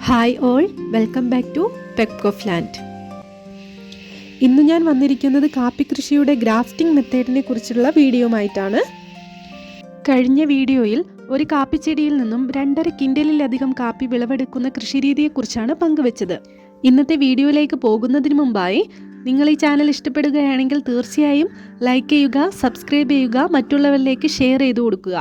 Hi all, welcome back to പെപ്കോഫ് land. ഇന്ന് ഞാൻ വന്നിരിക്കുന്നത് കാപ്പി കൃഷിയുടെ ഗ്രാഫ്റ്റിംഗ് മെത്തേഡിനെ കുറിച്ചുള്ള വീഡിയോയുമായിട്ടാണ്. കഴിഞ്ഞ വീഡിയോയിൽ ഒരു കാപ്പിച്ചെടിയിൽ നിന്നും 2.5 കിൻഡലിലധികം കാപ്പി വിളവെടുക്കുന്ന കൃഷിരീതിയെക്കുറിച്ചാണ് പങ്കുവച്ചത്. ഇന്നത്തെ വീഡിയോയിലേക്ക് പോകുന്നതിന് മുമ്പായി നിങ്ങൾ ഈ ചാനൽ ഇഷ്ടപ്പെടുകയാണെങ്കിൽ തീർച്ചയായും ലൈക്ക് ചെയ്യുക, സബ്സ്ക്രൈബ് ചെയ്യുക, മറ്റുള്ളവരിലേക്ക് ഷെയർ ചെയ്തു കൊടുക്കുക.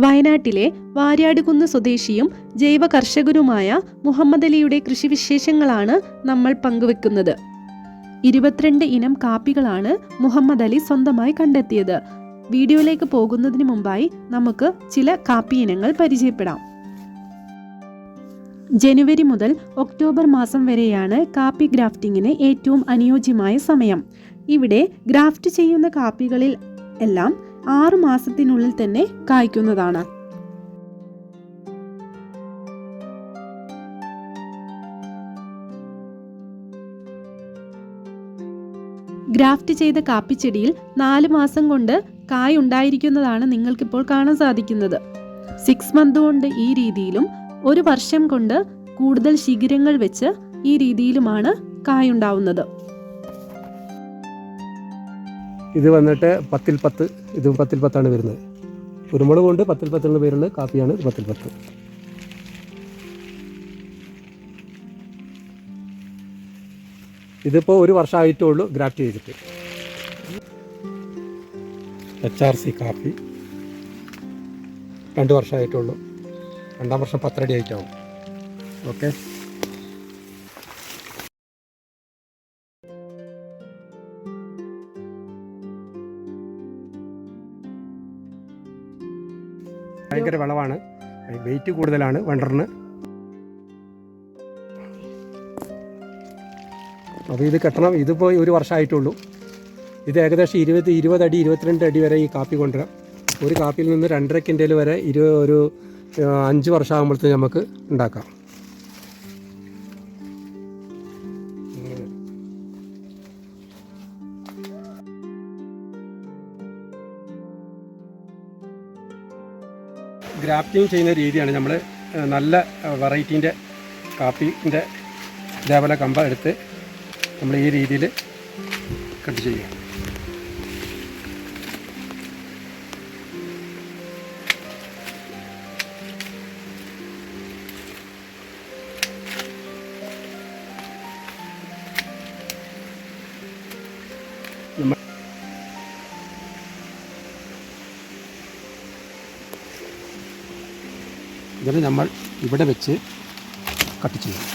വയനാട്ടിലെ വാര്യാടുകുന്ന് സ്വദേശിയും ജൈവ കർഷകരുമായ മുഹമ്മദ് അലിയുടെ കൃഷിവിശേഷങ്ങളാണ് നമ്മൾ പങ്കുവെക്കുന്നത്. 22 ഇനം കാപ്പികളാണ് മുഹമ്മദ് അലി സ്വന്തമായി കണ്ടെത്തിയത്. വീഡിയോയിലേക്ക് പോകുന്നതിന് മുമ്പായി നമുക്ക് ചില കാപ്പി ഇനങ്ങൾ പരിചയപ്പെടാം. ജനുവരി മുതൽ ഒക്ടോബർ മാസം വരെയാണ് കാപ്പി ഗ്രാഫ്റ്റിങ്ങിന് ഏറ്റവും അനുയോജ്യമായ സമയം. ഇവിടെ ഗ്രാഫ്റ്റ് ചെയ്യുന്ന കാപ്പികളിൽ എല്ലാം 6 മാസത്തിനുള്ളിൽ തന്നെ കായ്ക്കുന്നതാണ്. ഗ്രാഫ്റ്റ് ചെയ്ത കാപ്പിച്ചെടിയിൽ 4 മാസം കൊണ്ട് കായ് ഉണ്ടായിരിക്കുന്നതാണ് നിങ്ങൾക്കിപ്പോൾ കാണാൻ സാധിക്കുന്നത്. 6 മന്ത് കൊണ്ട് ഈ രീതിയിലും 1 വർഷം കൊണ്ട് കൂടുതൽ ശിഖരങ്ങൾ വെച്ച് ഈ രീതിയിലുമാണ് കായ് ഉണ്ടാവുന്നത്. ഇത് വന്നിട്ട് 10-10, ഇതും 10-10 വരുന്നത്. കുരുമുളക് കൊണ്ട് 10-10 പേരുള്ള കാപ്പിയാണ് 10-10. ഇതിപ്പോൾ 1 വർഷമായിട്ടുള്ളൂ ഗ്രാഫ്റ്റ് ചെയ്തിട്ട്. HRC കാപ്പി 2 വർഷമായിട്ടുള്ളൂ. 2ാം വർഷം 10 അടി ആയിട്ടാവും. ഓക്കെ, ഭയങ്കര വിളവാണ്, വെയിറ്റ് കൂടുതലാണ് വണ്ടറിന്. അപ്പോൾ ഇത് കെട്ടണം. ഇതിപ്പോൾ 1 വർഷമായിട്ടുള്ളൂ. ഇത് ഏകദേശം 20 അടി 22 അടി വരെ ഈ കാപ്പി കൊണ്ടുവരാം. ഒരു കാപ്പിയിൽ നിന്ന് 2.5 കിൻഡൽ വരെ ഒരു 5 വർഷമാകുമ്പോഴത്തേക്ക് നമുക്ക് ഉണ്ടാക്കാം. ഗ്രാഫ്റ്റിംഗ് ചെയ്യുന്ന രീതിയാണ് നമ്മൾ നല്ല വെറൈറ്റീൻ്റെ കാപ്പിൻ്റെ ഇതേപോലെ കമ്പ എടുത്ത് നമ്മൾ ഈ രീതിയിൽ കട്ട് ചെയ്യുക. ഇതിന് നമ്മൾ ഇവിടെ വെച്ച് കട്ട് ചെയ്യും.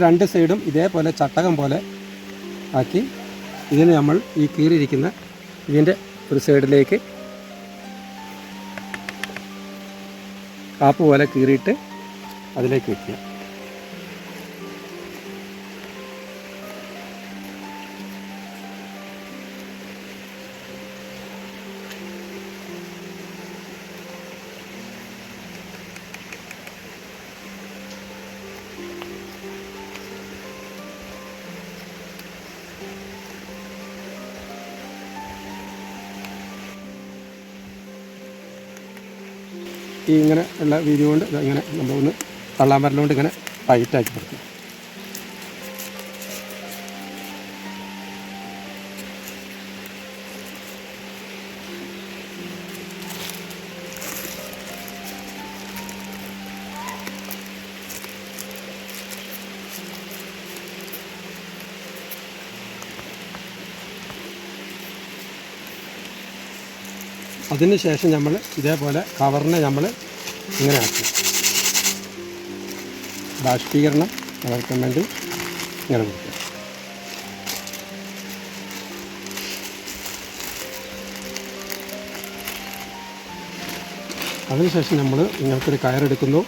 രണ്ട് സൈഡും ഇതേപോലെ ചട്ടകം പോലെ ആക്കി ഇതിന് നമ്മൾ ഈ കീറിയിരിക്കുന്ന ഇതിൻ്റെ ഒരു സൈഡിലേക്ക് കാപ്പ് പോലെ കീറിയിട്ട് അതിലേക്ക് വയ്ക്കുക. ഈ ഇങ്ങനെ ഉള്ള വീതി കൊണ്ട് ഇങ്ങനെ നമ്മളൊന്ന് തള്ളാൻ വരലുകൊണ്ട് ഇങ്ങനെ ടൈറ്റാക്കി കൊടുക്കും. അതിന് ശേഷം നമ്മൾ ഇതേപോലെ കവറിനെ നമ്മൾ ഇങ്ങനെ ആക്കി ബാഷ്പീകരണം നടക്കാൻ വേണ്ടി ഇങ്ങനെ കൊടുക്കുക. അതിനുശേഷം നമ്മൾ ഇങ്ങനത്തെ ഒരു കയറെടുക്കുന്നു.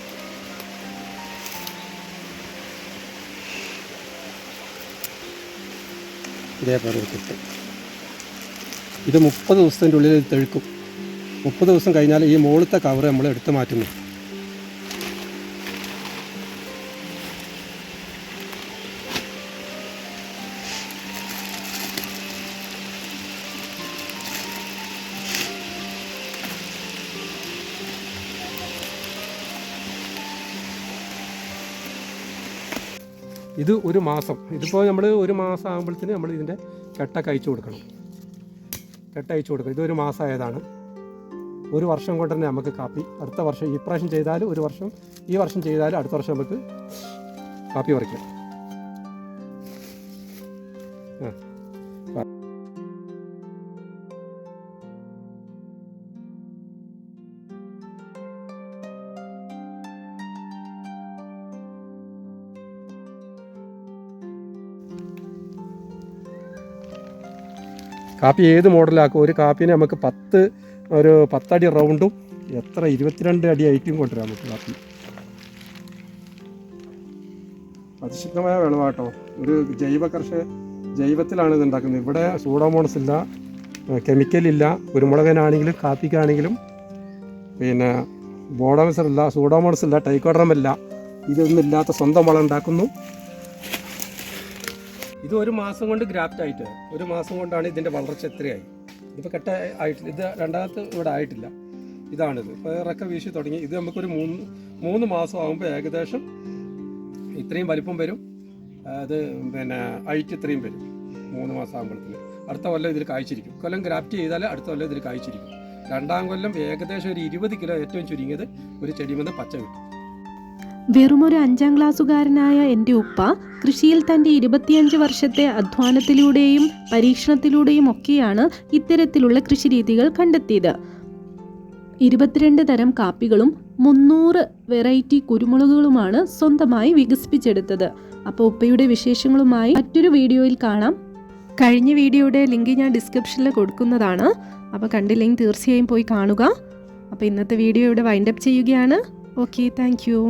ഇതേപോലെ എടുത്തിട്ട് ഇത് 30 ദിവസത്തിൻ്റെ ഉള്ളിൽ ഇത് തെഴുക്കും. 30 ദിവസം കഴിഞ്ഞാൽ ഈ മുകളിലത്തെ കവർ നമ്മൾ എടുത്ത് മാറ്റുന്നു. ഇത് ഒരു മാസം, ഇതിപ്പോൾ നമ്മൾ ഒരു മാസം ആകുമ്പോഴത്തേന് നമ്മൾ ഇതിൻ്റെ കെട്ടൊക്കെ അയച്ചു കൊടുക്കണം. ഇതൊരു മാസമായതാണ്. ഒരു വർഷം കൊണ്ട് തന്നെ നമുക്ക് കാപ്പി അടുത്ത വർഷം, ഈ പ്രാവശ്യം ചെയ്താൽ ഒരു വർഷം, ഈ വർഷം ചെയ്താൽ അടുത്ത വർഷം നമുക്ക് കാപ്പി പറിക്കാം. കാപ്പി ഏത് മോഡലാക്കും? ഒരു കാപ്പീനെ നമുക്ക് 10 അടി റൗണ്ടും 22 അടി ഹൈറ്റും കൊണ്ടുവരാം നമുക്ക് കാപ്പി. അതിശക്തമായ വിളവാട്ടോ. ഒരു ജൈവത്തിലാണ് ഇത് ഉണ്ടാക്കുന്നത്. ഇവിടെ സൂഡോമോണസ് ഇല്ല, കെമിക്കലില്ല. കുരുമുളകിനാണെങ്കിലും കാപ്പിക്കാണെങ്കിലും പിന്നെ സൂഡോമോണസ് ഇല്ല, ടൈക്കോഡർമല്ല, ഇതൊന്നും ഇല്ലാത്ത സ്വന്തം വളം ഉണ്ടാക്കുന്നു. ഇത് ഒരു മാസം കൊണ്ട് ഗ്രാഫ്റ്റ് ആയിട്ട്, ഒരു മാസം കൊണ്ടാണ് ഇതിൻ്റെ വളർച്ച എത്രയായി. ഇതിപ്പോൾ കെട്ട ആയിട്ടില്ല, ഇത് രണ്ടാമത്തെ ഇവിടെ ആയിട്ടില്ല. ഇതാണിത് ഇപ്പോൾ ഇറക്ക വീശി തുടങ്ങി. ഇത് നമുക്കൊരു 3 മാസം ആകുമ്പോൾ ഏകദേശം ഇത്രയും വലിപ്പം വരും. അത് പിന്നെ ഹൈറ്റ് ഇത്രയും വരും 3 മാസം ആകുമ്പോഴത്തേന്. അടുത്ത കൊല്ലം ഇതിൽ കായ്ച്ചിരിക്കും. കൊല്ലം ഗ്രാഫ്റ്റ് ചെയ്താൽ അടുത്ത കൊല്ലം ഇതിൽ കായ്ച്ചിരിക്കും. രണ്ടാം കൊല്ലം ഏകദേശം ഒരു 20 കിലോ ഏറ്റവും ചുരുങ്ങിയത് ഒരു ചെടിമെന്ന് പച്ച കിട്ടും. വെറുമൊരു 5ാം ക്ലാസ്സുകാരനായ എൻ്റെ ഉപ്പ കൃഷിയിൽ തൻ്റെ 25 വർഷത്തെ അധ്വാനത്തിലൂടെയും പരീക്ഷണത്തിലൂടെയും ഒക്കെയാണ് ഇത്തരത്തിലുള്ള കൃഷിരീതികൾ കണ്ടെത്തിയത്. 22 തരം കാപ്പികളും 300 വെറൈറ്റി കുരുമുളകുകളുമാണ് സ്വന്തമായി വികസിപ്പിച്ചെടുത്തത്. അപ്പോൾ ഉപ്പയുടെ വിശേഷങ്ങളുമായി മറ്റൊരു വീഡിയോയിൽ കാണാം. കഴിഞ്ഞ വീഡിയോയുടെ ലിങ്ക് ഞാൻ ഡിസ്ക്രിപ്ഷനിൽ കൊടുക്കുന്നതാണ്. അപ്പോൾ കണ്ടില്ലെങ്കിൽ തീർച്ചയായും പോയി കാണുക. അപ്പോൾ ഇന്നത്തെ വീഡിയോ ഇവിടെ വൈൻഡപ്പ് ചെയ്യുകയാണ്. Okay, thank you.